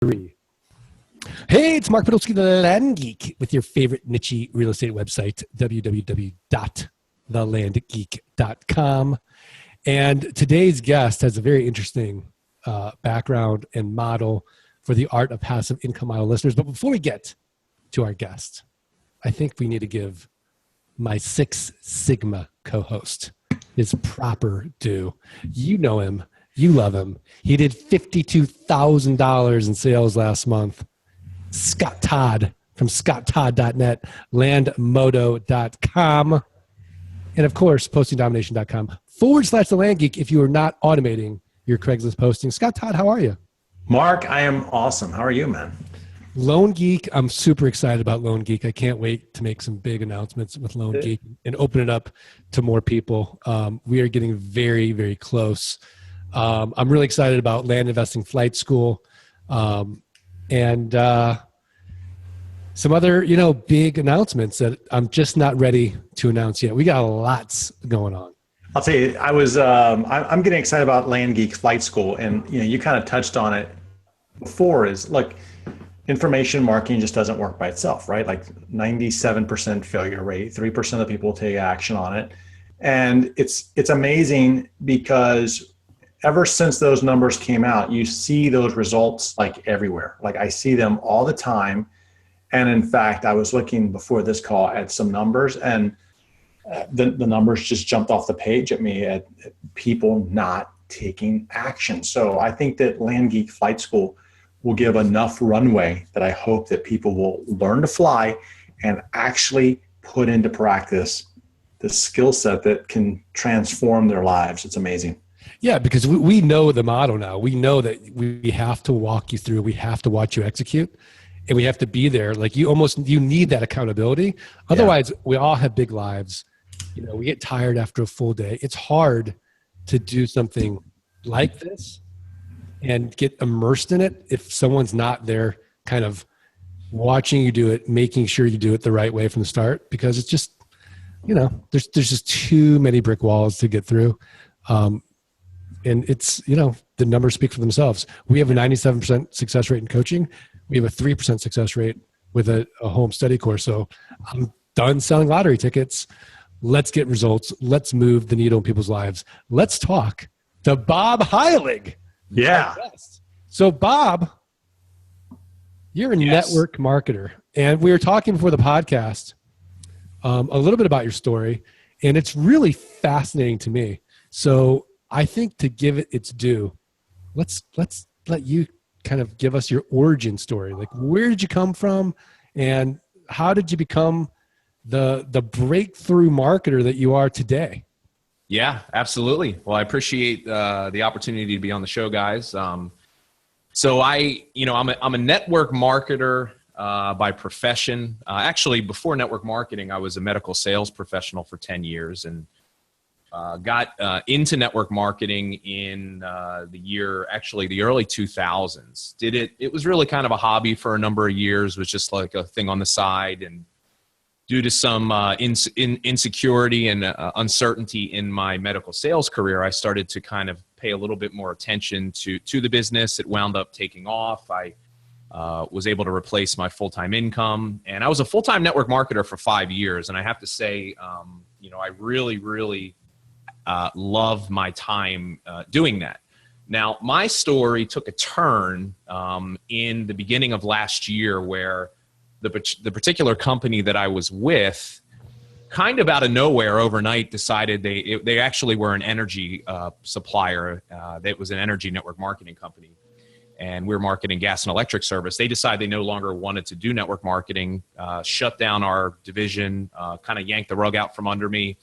3. Hey, it's Mark Podolsky, the Land Geek, with your favorite niche real estate website, www.thelandgeek.com. And today's guest has a very interesting background and model for the art of passive income model listeners. But before we get to our guest, I think we need to give my Six Sigma co-host his proper due. You know him. You love him. He did $52,000 in sales last month. Scott Todd from scotttodd.net, landmodo.com, and of course, postingdomination.com/the Land Geek if you are not automating your Craigslist posting. Scott Todd, how are you? Mark, I am awesome. How are you, man? Lone Geek, I'm super excited about Lone Geek. I can't wait to make some big announcements with Lone Geek and open it up to more people. We are getting very, very close. I'm really excited about Land Investing Flight School and some other, big announcements that I'm just not ready to announce yet. We got lots going on. I'll tell you, I'm getting excited about Land Geek Flight School, and you kind of touched on it before. Is like information marketing just doesn't work by itself, right? Like 97% failure rate, 3% of the people take action on it, and it's amazing because ever since those numbers came out, you see those results like everywhere. Like I see them all the time. And in fact, I was looking before this call at some numbers, and the numbers just jumped off the page at me at people not taking action. So I think that Land Geek Flight School will give enough runway that I hope that people will learn to fly and actually put into practice the skill set that can transform their lives. It's amazing. Yeah, because we know the motto now. We know that we have to walk you through. We have to watch you execute, and we have to be there. Like you need that accountability. Otherwise, we all have big lives. We get tired after a full day. It's hard to do something like this and get immersed in it if someone's not there kind of watching you do it, making sure you do it the right way from the start, because it's just, there's just too many brick walls to get through. And it's, the numbers speak for themselves. We have a 97% success rate in coaching. We have a 3% success rate with a home study course. So I'm done selling lottery tickets. Let's get results. Let's move the needle in people's lives. Let's talk to Bob Heilig. Yeah. So Bob, you're a network marketer. And we were talking before the podcast a little bit about your story. And it's really fascinating to me. So I think to give it its due, let's let you kind of give us your origin story. Like, where did you come from, and how did you become the breakthrough marketer that you are today? Yeah, absolutely. Well, I appreciate the opportunity to be on the show, guys. So I'm a network marketer by profession. Actually, before network marketing, I was a medical sales professional for 10 years and got into network marketing in the early 2000s. It was really kind of a hobby for a number of years, was just like a thing on the side. And due to some insecurity and uncertainty in my medical sales career, I started to kind of pay a little bit more attention to the business. It wound up taking off. I was able to replace my full-time income. And I was a full-time network marketer for 5 years. And I have to say, I really, really love my time doing that. Now, my story took a turn in the beginning of last year, where the particular company that I was with, kind of out of nowhere overnight, decided they actually were an energy supplier. That was an energy network marketing company, and we were marketing gas and electric service. They decided they no longer wanted to do network marketing, shut down our division, kind of yanked the rug out from under me.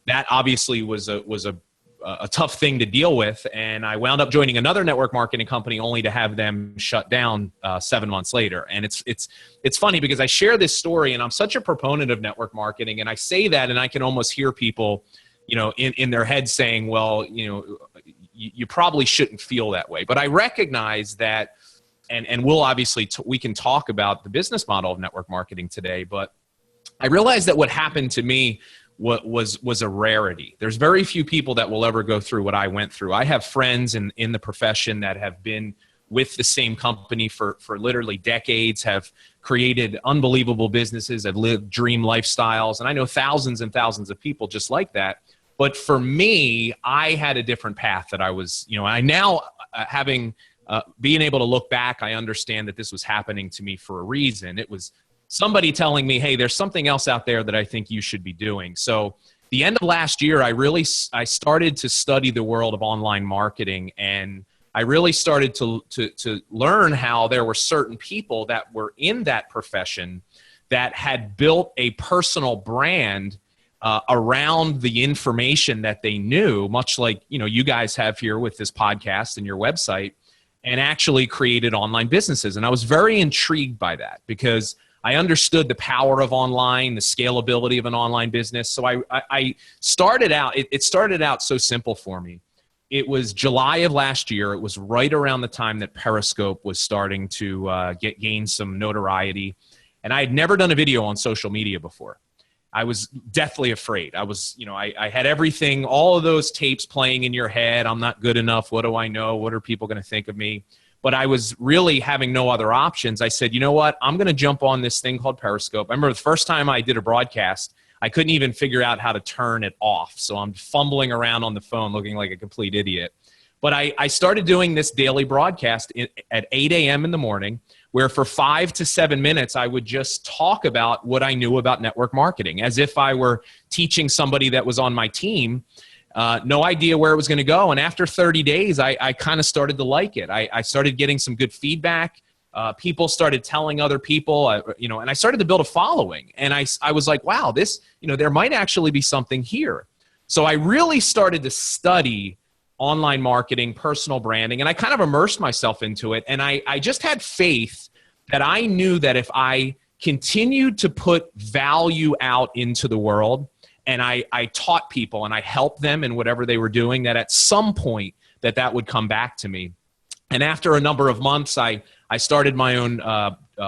That obviously was a tough thing to deal with, and I wound up joining another network marketing company only to have them shut down 7 months later. And it's funny because I share this story, and I'm such a proponent of network marketing, and I say that, and I can almost hear people, in their head saying, well, you probably shouldn't feel that way. But I recognize that, and we'll obviously we can talk about the business model of network marketing today, but I realized that what happened to me was a rarity. There's very few people that will ever go through what I went through. I have friends in the profession that have been with the same company for literally decades, have created unbelievable businesses, have lived dream lifestyles. And I know thousands and thousands of people just like that. But for me, I had a different path that I was, I now being able to look back, I understand that this was happening to me for a reason. It was somebody telling me, hey, there's something else out there that I think you should be doing. So the end of last year, I started to study the world of online marketing, and I really started to learn how there were certain people that were in that profession that had built a personal brand around the information that they knew, much like, you guys have here with this podcast and your website, and actually created online businesses. And I was very intrigued by that because I understood the power of online, the scalability of an online business. So I started out, it started out so simple for me. It was July of last year. It was right around the time that Periscope was starting to gain some notoriety. And I had never done a video on social media before. I was deathly afraid. I was, I had everything, all of those tapes playing in your head. I'm not good enough. What do I know? What are people going to think of me? But I was really having no other options. I said, you know what? I'm going to jump on this thing called Periscope. I remember the first time I did a broadcast, I couldn't even figure out how to turn it off. So I'm fumbling around on the phone looking like a complete idiot. But I started doing this daily broadcast at 8 a.m. in the morning, where for 5 to 7 minutes, I would just talk about what I knew about network marketing, as if I were teaching somebody that was on my team. No idea where it was going to go. And after 30 days, I kind of started to like it. I started getting some good feedback. People started telling other people, and I started to build a following. And I was like, wow, this, there might actually be something here. So I really started to study online marketing, personal branding, and I kind of immersed myself into it. And I just had faith that I knew that if I continued to put value out into the world, and I taught people and I helped them in whatever they were doing, that at some point that would come back to me. And after a number of months, I started my own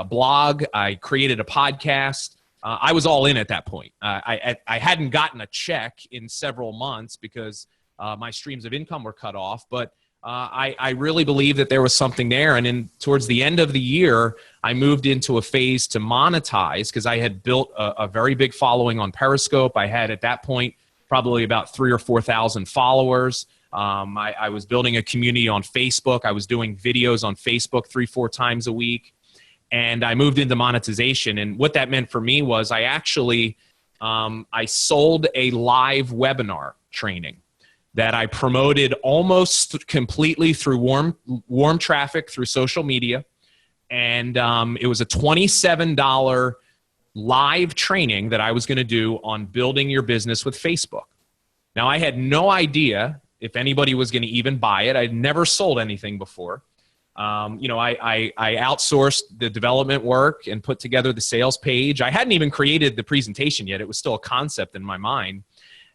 blog. I created a podcast. I was all in at that point. I hadn't gotten a check in several months because my streams of income were cut off, but I really believe that there was something there. And towards the end of the year, I moved into a phase to monetize because I had built a very big following on Periscope. I had at that point probably about 3,000 or 4,000 followers. I was building a community on Facebook. I was doing videos on Facebook 3-4 times a week. And I moved into monetization. And what that meant for me was I actually I sold a live webinar training that I promoted almost completely through warm traffic through social media. And it was a $27 live training that I was going to do on building your business with Facebook. Now, I had no idea if anybody was going to even buy it. I'd never sold anything before. I outsourced the development work and put together the sales page. I hadn't even created the presentation yet. It was still a concept in my mind.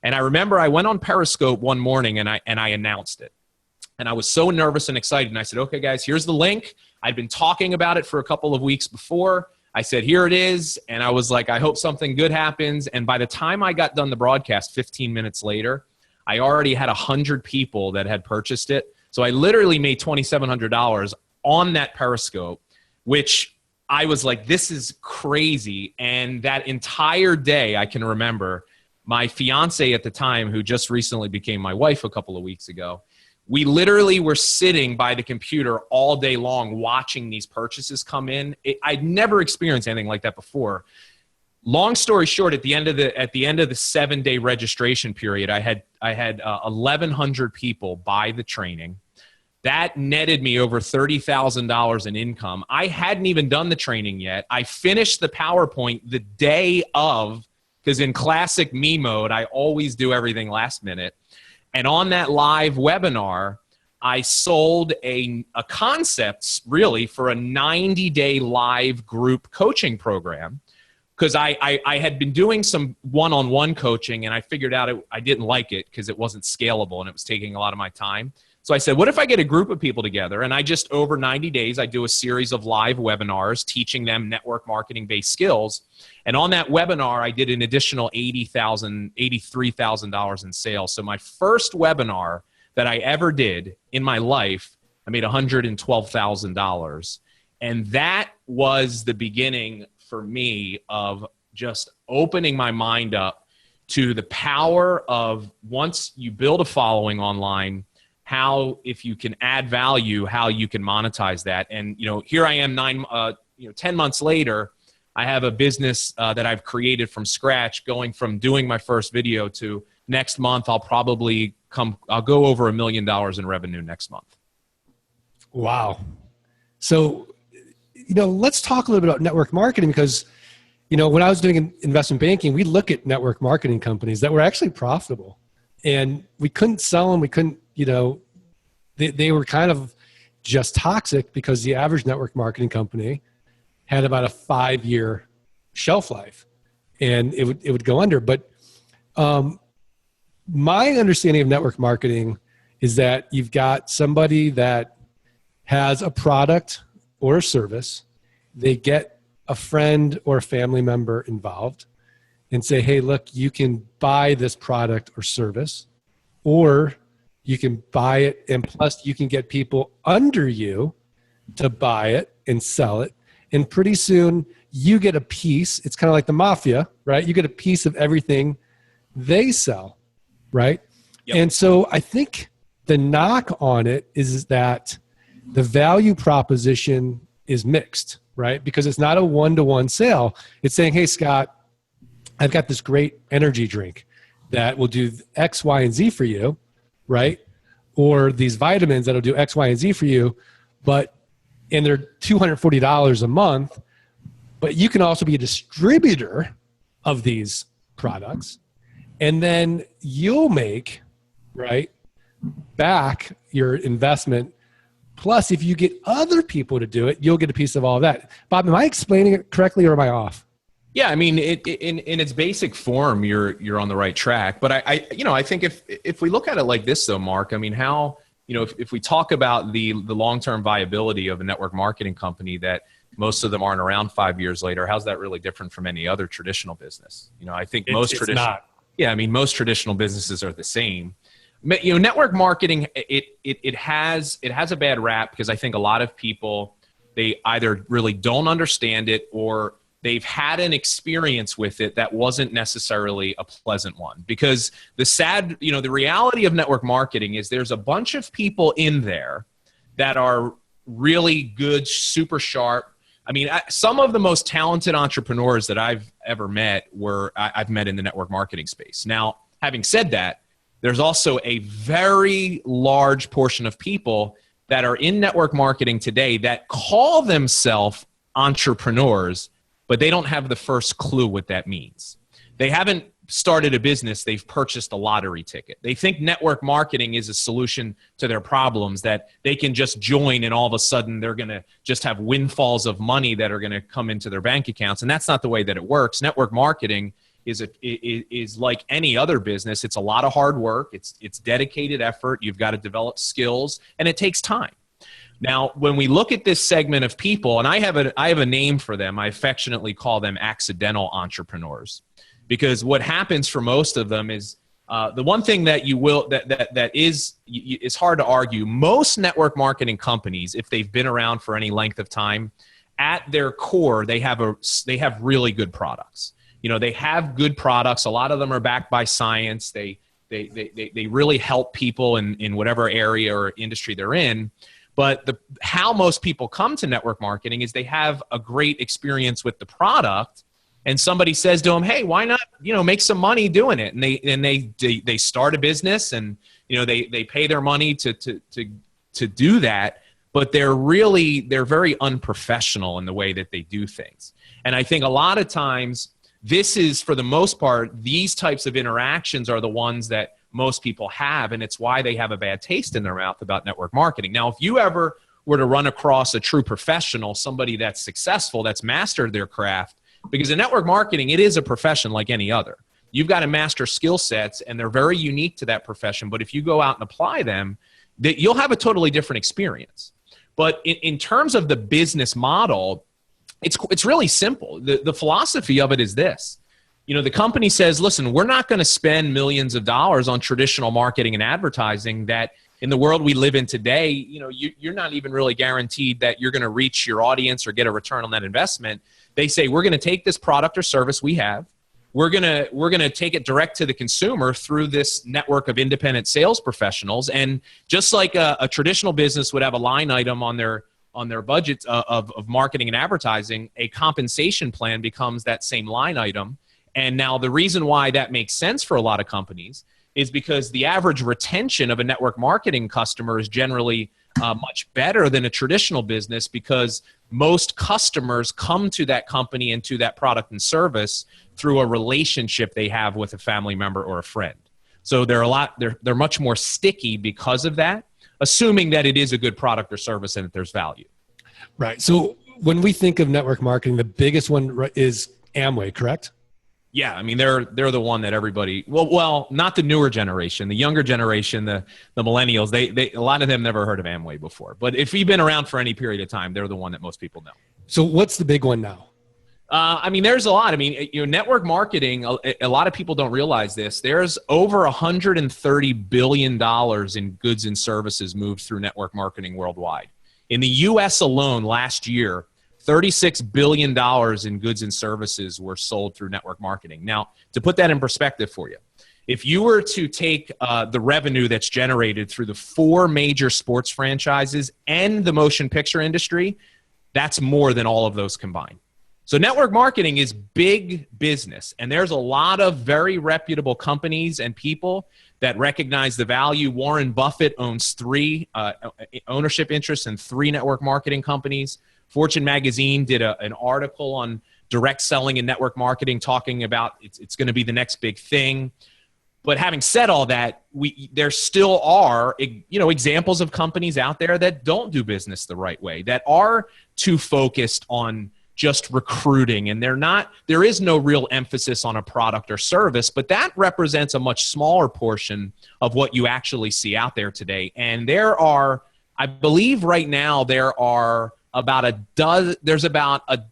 And I remember I went on Periscope one morning and I announced it. And I was so nervous and excited. And I said, okay, guys, here's the link. I'd been talking about it for a couple of weeks before. I said, here it is. And I was like, I hope something good happens. And by the time I got done the broadcast 15 minutes later, I already had 100 people that had purchased it. So I literally made $2,700 on that Periscope, which I was like, this is crazy. And that entire day, I can remember my fiance at the time, who just recently became my wife a couple of weeks ago, we literally were sitting by the computer all day long watching these purchases come in. I'd never experienced anything like that before. Long story short, at the end of the 7-day registration period, I had 1,100 people buy the training. That netted me over $30,000 in income. I hadn't even done the training yet. I finished the PowerPoint the day of, because in classic me mode, I always do everything last minute. And on that live webinar, I sold a concept really for a 90-day live group coaching program, because I had been doing some one-on-one coaching and I figured out I didn't like it because it wasn't scalable and it was taking a lot of my time. So I said, what if I get a group of people together and I just, over 90 days, I do a series of live webinars teaching them network marketing based skills. And on that webinar, I did an additional $83,000 in sales. So my first webinar that I ever did in my life I made $112,000. And that was the beginning for me of just opening my mind up to the power of, once you build a following online, how, if you can add value, how you can monetize that. And, here I am 10 months later, I have a business that I've created from scratch, going from doing my first video to next month, I'll go over $1 million in revenue next month. Wow. So, let's talk a little bit about network marketing, because, when I was doing investment banking, we look at network marketing companies that were actually profitable, and we couldn't sell them. We couldn't, they were kind of just toxic because the average network marketing company had about a 5-year shelf life, and it would go under. But my understanding of network marketing is that you've got somebody that has a product or a service. They get a friend or a family member involved and say, hey, look, you can buy this product or service, or you can buy it, and plus you can get people under you to buy it and sell it. And pretty soon you get a piece. It's kind of like the mafia, right? You get a piece of everything they sell, right? Yep. And so I think the knock on it is that the value proposition is mixed, right? Because it's not a one-to-one sale. It's saying, hey, Scott, I've got this great energy drink that will do X, Y, and Z for you, right? Or these vitamins that'll do X, Y, and Z for you, and they're $240 a month, but you can also be a distributor of these products, and then you'll make, right, back your investment. Plus, if you get other people to do it, you'll get a piece of all of that. Bob, am I explaining it correctly, or am I off? Yeah, I mean, in its basic form, you're on the right track. But I think if we look at it like this, though, Mark, I mean, how, if we talk about the long-term viability of a network marketing company, that most of them aren't around 5 years later, how's that really different from any other traditional business? I think most traditional businesses are the same. Network marketing, it has a bad rap because I think a lot of people, they either really don't understand it, or they've had an experience with it that wasn't necessarily a pleasant one. Because the reality of network marketing is there's a bunch of people in there that are really good, super sharp. I mean, some of the most talented entrepreneurs that I've ever met I've met in the network marketing space. Now, having said that, there's also a very large portion of people that are in network marketing today that call themselves entrepreneurs, but they don't have the first clue what that means. They haven't started a business, they've purchased a lottery ticket. They think network marketing is a solution to their problems, that they can just join and all of a sudden they're going to just have windfalls of money that are going to come into their bank accounts. And that's not the way that it works. Network marketing is like any other business. It's a lot of hard work. It's dedicated effort. You've got to develop skills, and it takes time. Now, when we look at this segment of people, and I have a name for them, I affectionately call them accidental entrepreneurs, because what happens for most of them is the one thing that is hard to argue. Most network marketing companies, if they've been around for any length of time, at their core, they have really good products. They have good products. A lot of them are backed by science. They really help people in whatever area or industry they're in. But how most people come to network marketing is they have a great experience with the product, and somebody says to them, "Hey, why not, make some money doing it?" And they start a business, and they pay their money to do that. But they're very unprofessional in the way that they do things. And I think a lot of times, this is, for the most part, these types of interactions are the ones that most people have, and it's why they have a bad taste in their mouth about network marketing. Now, if you ever were to run across a true professional, somebody that's successful, that's mastered their craft, because in network marketing, it is a profession like any other. You've got to master skill sets, and they're very unique to that profession. But if you go out and apply them, you'll have a totally different experience. But in terms of the business model, it's really simple. The philosophy of it is this. The company says, listen, we're not going to spend millions of dollars on traditional marketing and advertising that in the world we live in today, you're not even really guaranteed that you're going to reach your audience or get a return on that investment. They say, we're going to take this product or service we have. We're going to take it direct to the consumer through this network of independent sales professionals. And just like a traditional business would have a line item on their budget of marketing and advertising, a compensation plan becomes that same line item. And now the reason why that makes sense for a lot of companies is because the average retention of a network marketing customer is generally much better than a traditional business, because most customers come to that company and to that product and service through a relationship they have with a family member or a friend. So they're much more sticky because of that, assuming that it is a good product or service and that there's value. Right. So when we think of network marketing, the biggest one is Amway, correct? Yeah, I mean, they're the one that everybody, well, not the newer generation, the younger generation, the millennials, they a lot of them never heard of Amway before. But if you've been around for any period of time, they're the one that most people know. So what's the big one now? I mean, there's a lot. I mean, network marketing, a lot of people don't realize this. There's over $130 billion in goods and services moved through network marketing worldwide. In the US alone last year, $36 billion in goods and services were sold through network marketing. Now, to put that in perspective for you, if you were to take the revenue that's generated through the 4 major sports franchises and the motion picture industry, that's more than all of those combined. So network marketing is big business, and there's a lot of very reputable companies and people that recognize the value. Warren Buffett owns 3 ownership interests in 3 network marketing companies. Fortune magazine did an article on direct selling and network marketing, talking about it's going to be the next big thing. But having said all that, there still are examples of companies out there that don't do business the right way, that are too focused on just recruiting, and there is no real emphasis on a product or service, but that represents a much smaller portion of what you actually see out there today. And there are, I believe right now, there's about a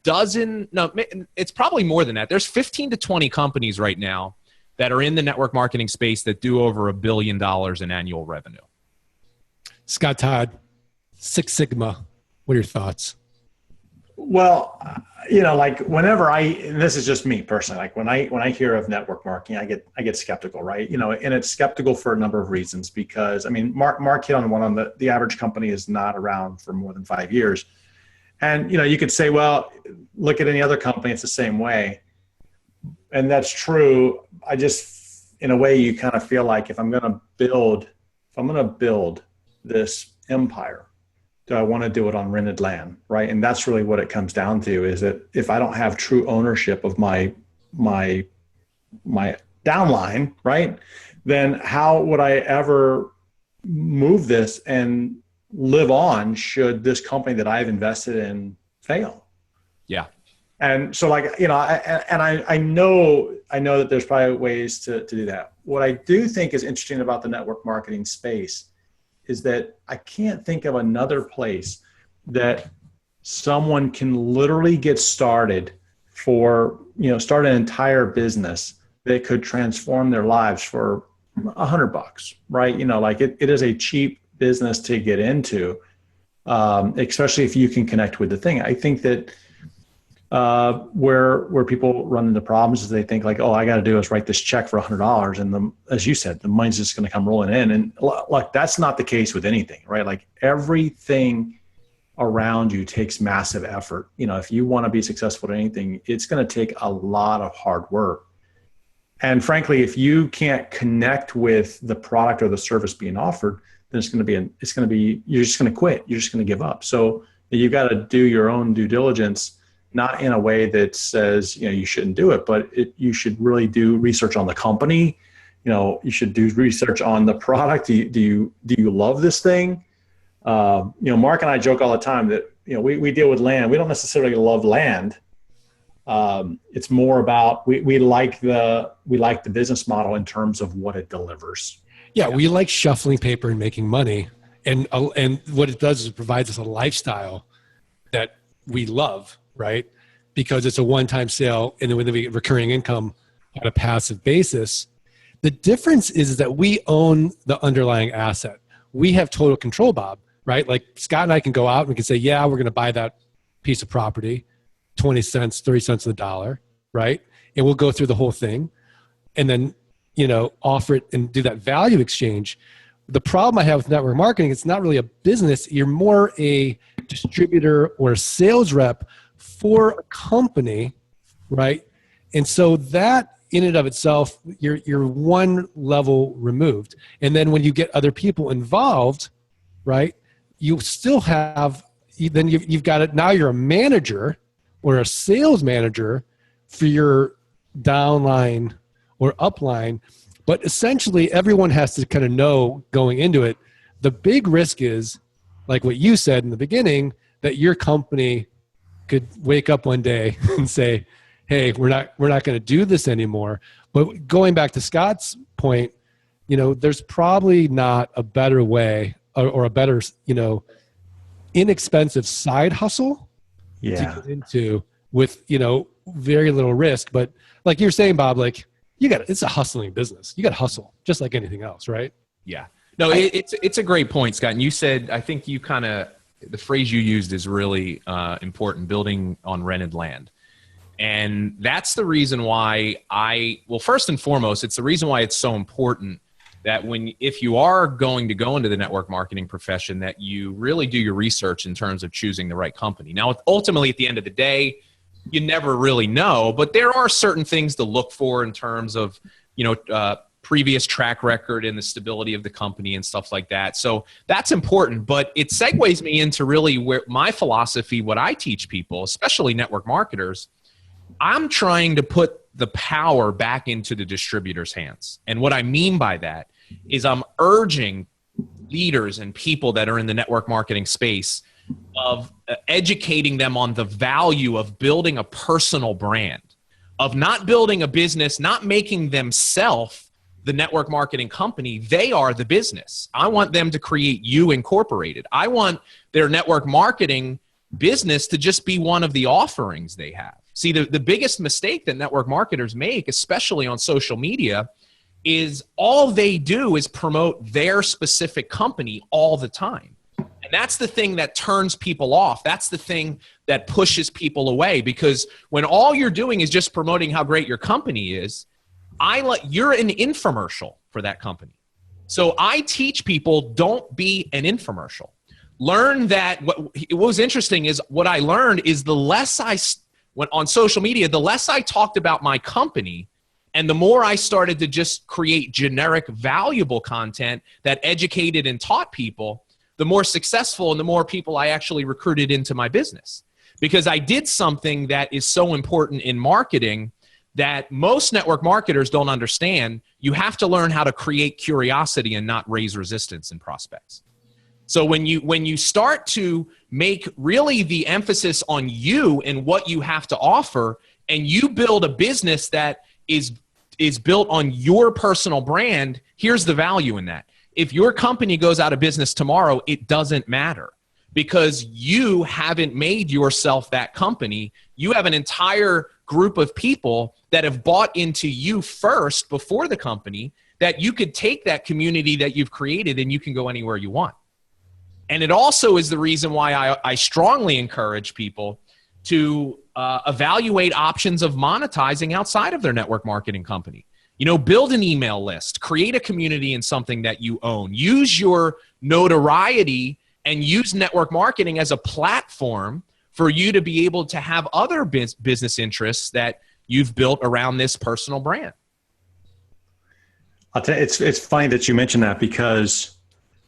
dozen, no, it's probably more than that. There's 15 to 20 companies right now that are in the network marketing space that do over $1 billion in annual revenue. Scott Todd, Six Sigma, what are your thoughts? Well, like whenever and this is just me personally, like when I hear of network marketing, I get skeptical, right? And it's skeptical for a number of reasons, because I mean, Mark hit on one on the average company is not around for more than 5 years. And, you could say, well, look at any other company, it's the same way. And that's true. I just, in a way, you kind of feel like if I'm going to build this empire, do I want to do it on rented land, right? And that's really what it comes down to, is that if I don't have true ownership of my downline, right, then how would I ever move this and live on should this company that I've invested in fail? Yeah. And so I know that there's probably ways to do that. What I do think is interesting about the network marketing space is that I can't think of another place that someone can literally get started start an entire business that could transform their lives for $100, right? It is a cheap business to get into, especially if you can connect with the thing. I think that where people run into problems is they think like, oh, I got to do is write this check for $100, and as you said, the money's just going to come rolling in. And look, that's not the case with anything, right? Like everything around you takes massive effort. If you want to be successful at anything, it's going to take a lot of hard work. And frankly, if you can't connect with the product or the service being offered, then you're just going to quit. You're just going to give up. So you got to do your own due diligence, not in a way that says, you shouldn't do it, but you should really do research on the company. You should do research on the product. Do you love this thing? Mark and I joke all the time that, we deal with land. We don't necessarily love land. It's more about, we like the business model in terms of what it delivers. Yeah. We like shuffling paper and making money. And what it does is it provides us a lifestyle that we love, right? Because it's a one-time sale, and then when we get recurring income on a passive basis. The difference is that we own the underlying asset. we have total control, Bob, right? Like Scott and I can go out and we can say, yeah, we're going to buy that piece of property, 20 cents, 30 cents on the dollar, right? And we'll go through the whole thing and then, offer it and do that value exchange. The problem I have with network marketing, it's not really a business. You're more a distributor or a sales rep for a company, right? And so that in and of itself, you're one level removed. And then when you get other people involved, right, you still have, then you've got it. Now you're a manager or a sales manager for your downline or upline. But essentially everyone has to kind of know going into it. The big risk is, like what you said in the beginning, that your company could wake up one day and say, hey, we're not going to do this anymore. But going back to Scott's point, there's probably not a better way or a better, inexpensive side hustle to get into with, very little risk. But like you're saying, Bob, like it's a hustling business. You got to hustle just like anything else, right? Yeah. No, it's a great point, Scott. And you said, I think you the phrase you used is really important, building on rented land. And that's the reason why first and foremost, it's the reason why it's so important that if you are going to go into the network marketing profession, that you really do your research in terms of choosing the right company. Now, ultimately, at the end of the day, you never really know, but there are certain things to look for in terms of, previous track record and the stability of the company and stuff like that. So that's important, but it segues me into really where my philosophy, what I teach people, especially network marketers, I'm trying to put the power back into the distributor's hands. And what I mean by that is I'm urging leaders and people that are in the network marketing space of educating them on the value of building a personal brand, of not building a business, not making themselves the network marketing company. They are the business. I want them to create You Incorporated. I want their network marketing business to just be one of the offerings they have. See, the biggest mistake that network marketers make, especially on social media, is all they do is promote their specific company all the time. And that's the thing that turns people off. That's the thing that pushes people away, because when all you're doing is just promoting how great your company is, you're an infomercial for that company. So I teach people, don't be an infomercial. Learn that what was interesting is what I learned is the less I went on social media, the less I talked about my company, and the more I started to just create generic, valuable content that educated and taught people, the more successful and the more people I actually recruited into my business. Because I did something that is so important in marketing that most network marketers don't understand. You have to learn how to create curiosity and not raise resistance in prospects. So when you start to make really the emphasis on you and what you have to offer, and you build a business that is built on your personal brand, here's the value in that. If your company goes out of business tomorrow, it doesn't matter, because you haven't made yourself that company. You have an entire group of people that have bought into you first before the company, that you could take that community that you've created and you can go anywhere you want. And it also is the reason why I strongly encourage people to evaluate options of monetizing outside of their network marketing company. Build an email list, create a community in something that you own, use your notoriety and use network marketing as a platform for you to be able to have other business interests that you've built around this personal brand. I'll tell you, it's funny that you mentioned that, because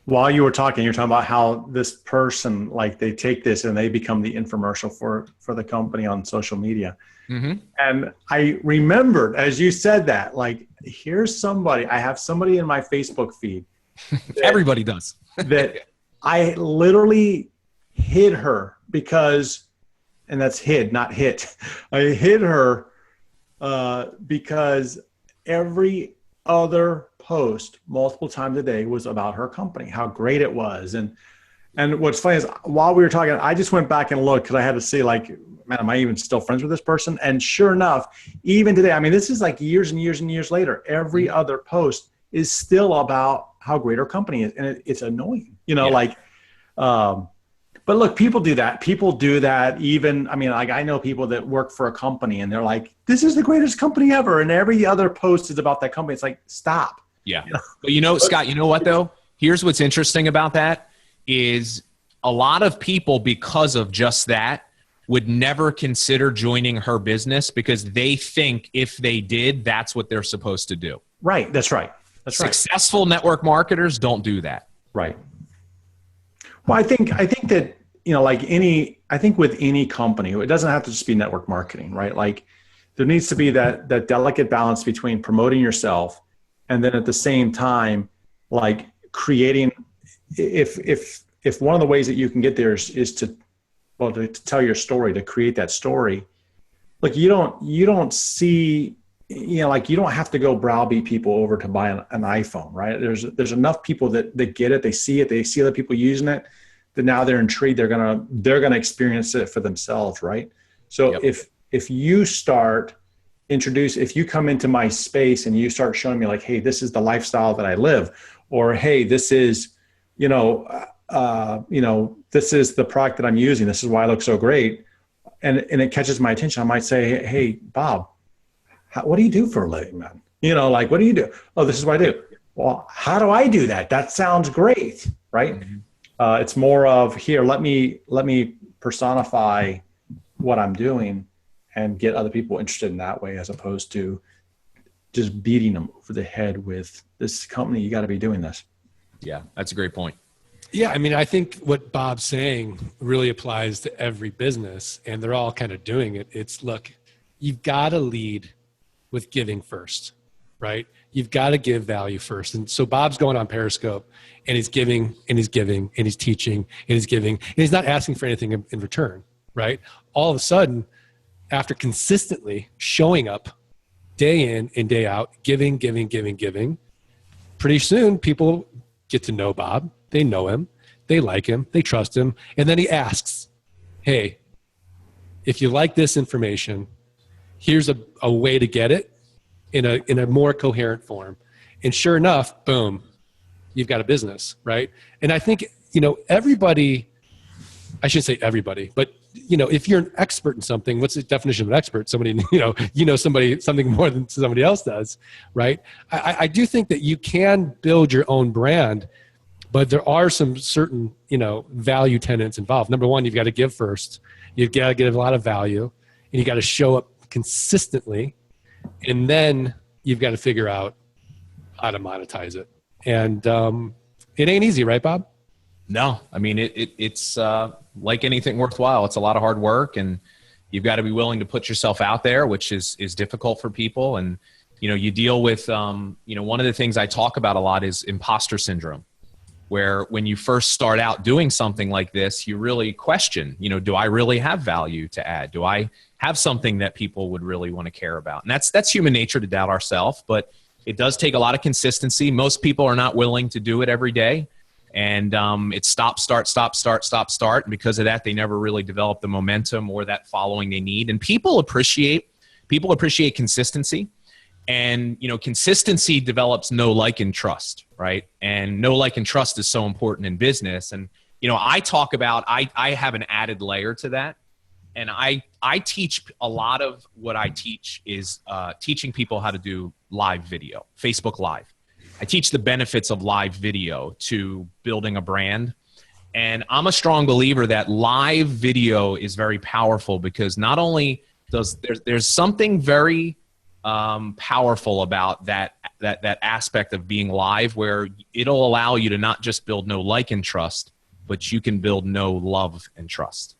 while you were talking, you're talking about how this person, like, they take this and they become the infomercial for the company on social media. Mm-hmm. And I remembered as you said that, like, here's somebody, I have somebody in my Facebook feed. Everybody does. That I literally hid her because, and that's hid, not hit. I hid her because every other post multiple times a day was about her company, how great it was. And what's funny is, while we were talking, I just went back and looked because I had to see, like, man, am I even still friends with this person? And sure enough, even today, I mean, this is like years and years and years later, every other post is still about how great our company is. And it's annoying, like, but look, people do that. People do that even, I mean, like I know people that work for a company and they're like, this is the greatest company ever. And every other post is about that company. It's like, stop. Yeah. But Scott, you know what though? Here's what's interesting about that is a lot of people, because of just that, would never consider joining her business because they think if they did, that's what they're supposed to do. Right. That's right. Successful network marketers don't do that. Right. Well, I think that, I think with any company, it doesn't have to just be network marketing, right? Like there needs to be that delicate balance between promoting yourself and then at the same time, like creating, if one of the ways that you can get there is to tell your story, to create that story. Like you don't see, like you don't have to go browbeat people over to buy an iPhone, right? There's enough people that get it, they see other people using it, that now they're intrigued, they're gonna experience it for themselves, right? So if you start if you come into my space and you start showing me like, hey, this is the lifestyle that I live, or hey, this is, this is the product that I'm using, this is why I look so great, and it catches my attention, I might say, hey, Bob, what do you do for a living, man? Like, what do you do? Oh, this is what I do. Well, how do I do that? That sounds great, right? Mm-hmm. It's more of here, let me personify what I'm doing and get other people interested in that way, as opposed to just beating them over the head with this company, you got to be doing this. Yeah, that's a great point. Yeah, I mean, I think what Bob's saying really applies to every business, and they're all kind of doing it. It's, look, you've got to lead with giving first, right? You've got to give value first. And so Bob's going on Periscope and he's giving and he's giving and he's teaching and he's giving and he's not asking for anything in return, right? All of a sudden, after consistently showing up day in and day out, giving, pretty soon people get to know Bob. They know him, they like him, they trust him. And then he asks, hey, if you like this information, here's a way to get it in a more coherent form. And sure enough, boom, you've got a business, right? And I think, everybody, I shouldn't say everybody, but if you're an expert in something, what's the definition of an expert? Somebody, something more than somebody else does, right? I do think that you can build your own brand, but there are some certain, value tenets involved. Number one, you've got to give first. You've got to give a lot of value, and you got to show up consistently, and then you've got to figure out how to monetize it. And it ain't easy, right, Bob? No, I mean, it's like anything worthwhile. It's a lot of hard work, and you've got to be willing to put yourself out there, which is difficult for people. And, you deal with, one of the things I talk about a lot is imposter syndrome, where when you first start out doing something like this, you really question, do I really have value to add? Do I have something that people would really want to care about? And that's human nature to doubt ourselves, but it does take a lot of consistency. Most people are not willing to do it every day. And it's stop, start. And because of that, they never really develop the momentum or that following they need. And people appreciate consistency. And, consistency develops know, like, and trust, right? And know, like, and trust is so important in business. And, I talk about, I have an added layer to that. And I teach, a lot of what I teach is teaching people how to do live video, Facebook Live. I teach the benefits of live video to building a brand. And I'm a strong believer that live video is very powerful, because not only there's something very powerful about that aspect of being live, where it'll allow you to not just build know, like, and trust, but you can build know, love, and trust.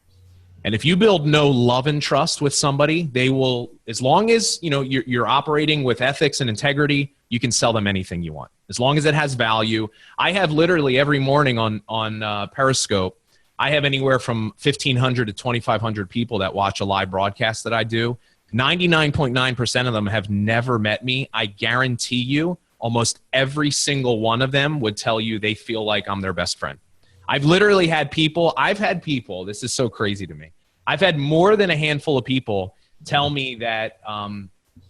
And if you build know, love, and trust with somebody, they will, as long as you're operating with ethics and integrity, you can sell them anything you want, as long as it has value. I have literally every morning on Periscope, I have anywhere from 1,500 to 2,500 people that watch a live broadcast that I do. 99.9% of them have never met me. I guarantee you almost every single one of them would tell you they feel like I'm their best friend. I've had people, this is so crazy to me. I've had more than a handful of people tell me that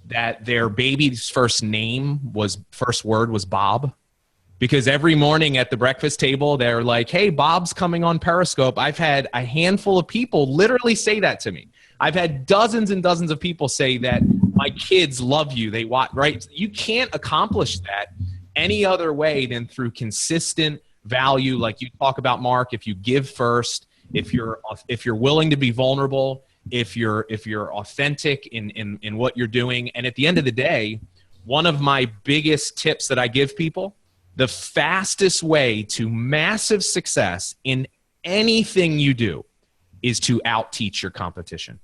that their baby's first word was Bob. because every morning at the breakfast table, they're like, hey, Bob's coming on Periscope. I've had a handful of people literally say that to me. I've had dozens and dozens of people say that my kids love you. They watch, right? You can't accomplish that any other way than through consistent value. Like you talk about, Mark, if you give first, if you're willing to be vulnerable, if you're authentic in what you're doing. And at the end of the day, one of my biggest tips that I give people, the fastest way to massive success in anything you do is to out-teach your competition.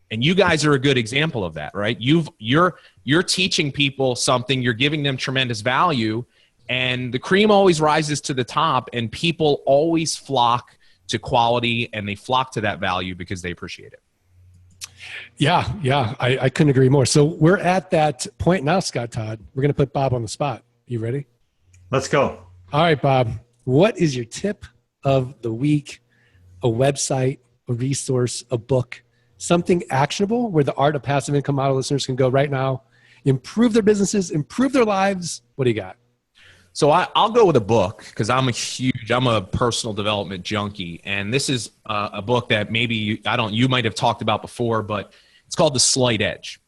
And you guys are a good example of that, right? You're teaching people something, you're giving them tremendous value, and the cream always rises to the top, and people always flock to quality, and they flock to that value because they appreciate it. Yeah, I couldn't agree more. So we're at that point now, Scott Todd. We're going to put Bob on the spot. You ready? Let's go. All right, Bob. What is your tip of the week? A website, a resource, a book, something actionable where the art of passive income model listeners can go right now, improve their businesses, improve their lives. What do you got? So I'll go with a book because I'm a personal development junkie. And this is a book that maybe you might have talked about before, but it's called The Slight Edge.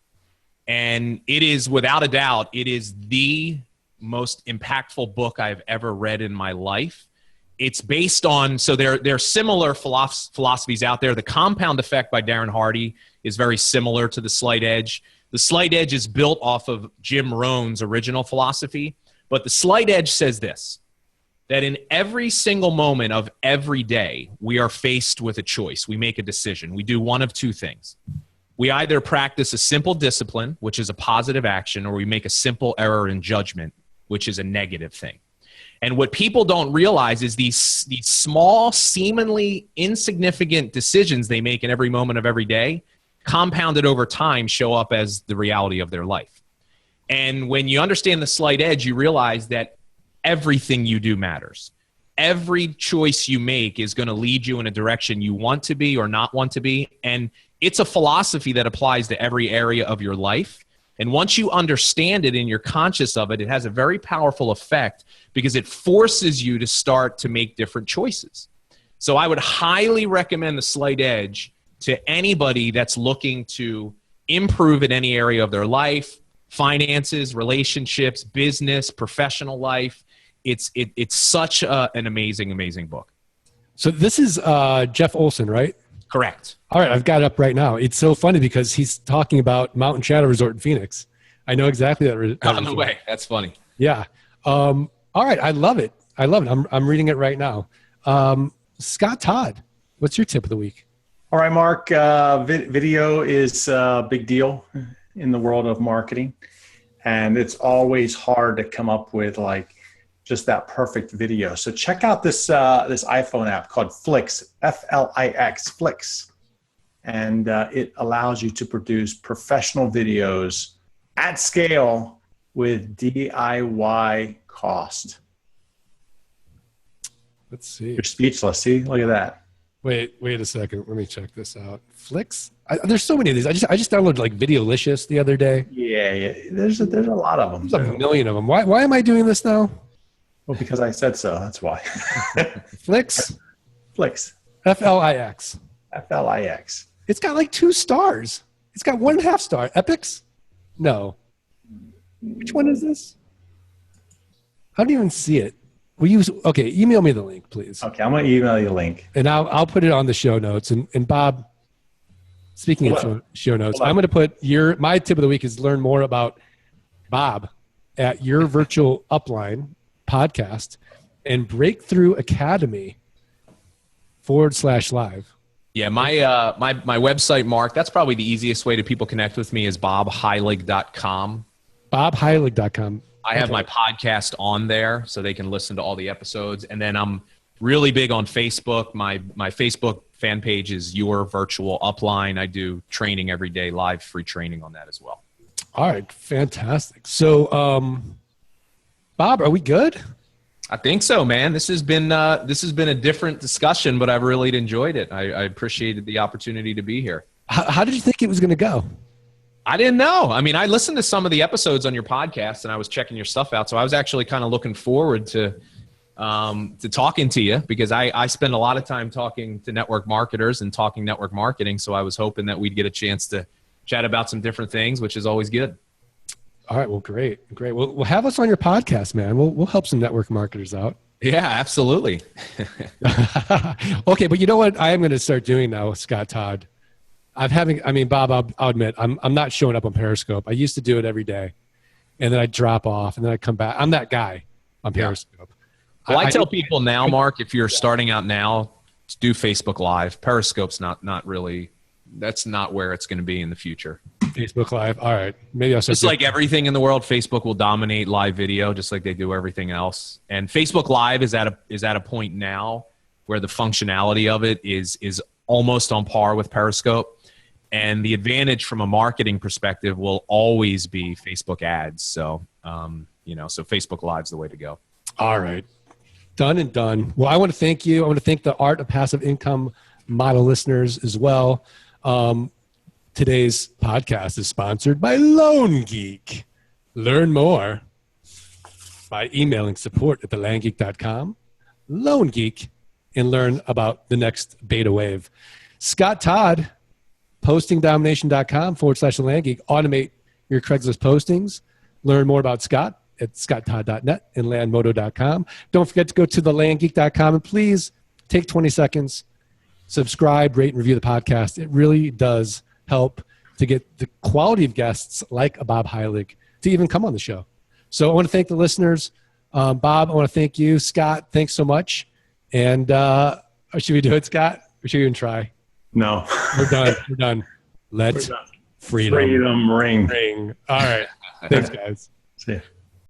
And it is, without a doubt, it is the most impactful book I've ever read in my life. It's based on, so there are similar philosophies out there. The Compound Effect by Darren Hardy is very similar to The Slight Edge. The Slight Edge is built off of Jim Rohn's original philosophy. But The Slight Edge says this, that in every single moment of every day, we are faced with a choice. We make a decision. We do one of two things. We either practice a simple discipline, which is a positive action, or we make a simple error in judgment, which is a negative thing. And what people don't realize is these small, seemingly insignificant decisions they make in every moment of every day, compounded over time, show up as the reality of their life. And when you understand The Slight Edge, you realize that everything you do matters. Every choice you make is going to lead you in a direction you want to be or not want to be. And it's a philosophy that applies to every area of your life. And once you understand it and you're conscious of it, it has a very powerful effect because it forces you to start to make different choices. So I would highly recommend The Slight Edge to anybody that's looking to improve in any area of their life, finances, relationships, business, professional life. It's such an amazing book. So this is Jeff Olson, right? Correct. All right, I've got it up right now. It's so funny because he's talking about Mountain Shadow Resort in Phoenix. I know exactly that. On the way. That's funny. Yeah. All right, I love it. I'm reading it right now. Scott Todd, what's your tip of the week? All right, Mark. Video is a big deal in the world of marketing, and it's always hard to come up with just that perfect video. So check out this iPhone app called Flix, Flix, Flix, and it allows you to produce professional videos at scale with DIY cost. Let's see. You're speechless. See, look at that. Wait a second. Let me check this out. Flix. There's so many of these. I just downloaded Videolicious the other day. Yeah. There's a lot of them. There's a million of them. Why am I doing this now? Well, because I said so. That's why. Flix. Flix. Flix. Flix. It's got 2 stars. It's got 1.5 star. Epics? No. Which one is this? I don't even see it. Okay, email me the link, please. Okay, I'm going to email you a link. And I'll put it on the show notes. And Bob, speaking of show notes, I'm going to put my tip of the week is learn more about Bob at Your Virtual Upline podcast and Breakthrough Academy /live. Yeah, my website, Mark, that's probably the easiest way to people connect with me is bobheilig.com. Bobheilig.com. I have my podcast on there so they can listen to all the episodes. And then I'm really big on Facebook. My Facebook fan page is Your Virtual Upline. I do training every day, live free training on that as well. All right, fantastic. So, Bob, are we good? I think so, man. This has been a different discussion, but I've really enjoyed it. I appreciated the opportunity to be here. How did you think it was going to go? I didn't know. I mean, I listened to some of the episodes on your podcast and I was checking your stuff out. So I was actually kind of looking forward to talking to you, because I spend a lot of time talking to network marketers and talking network marketing. So I was hoping that we'd get a chance to chat about some different things, which is always good. All right. Well, great. Well, we'll have us on your podcast, man. We'll help some network marketers out. Yeah, absolutely. Okay. But you know what I am going to start doing now, Scott Todd? Bob, I'll admit, I'm not showing up on Periscope. I used to do it every day, and then I drop off, and then I come back. I'm that guy on Periscope. Well, I tell people now, Mark, if you're starting out now, do Facebook Live. Periscope's not really, that's not where it's going to be in the future. Facebook Live. All right. Maybe I'll start. Just like everything in the world, Facebook will dominate live video, just like they do everything else. And Facebook Live is at a point now where the functionality of it is almost on par with Periscope. And the advantage from a marketing perspective will always be Facebook ads. So, so Facebook Live's the way to go. All right. Done and done. Well, I want to thank you. I want to thank the Art of Passive Income Model listeners as well. Today's podcast is sponsored by Lone Geek. Learn more by emailing support@thelandgeek.com, Lone Geek, and learn about the next beta wave. Scott Todd, postingdomination.com/landgeek. Automate your Craigslist postings. Learn more about Scott at scotttodd.net and landmodo.com. Don't forget to go to thelandgeek.com and please take 20 seconds, subscribe, rate, and review the podcast. It really does help to get the quality of guests like Bob Heilig to even come on the show. So I want to thank the listeners. Bob, I want to thank you. Scott, thanks so much. And should we do it, Scott? Or should we even try? No. We're done. Let freedom ring. All right. Thanks, guys. See ya.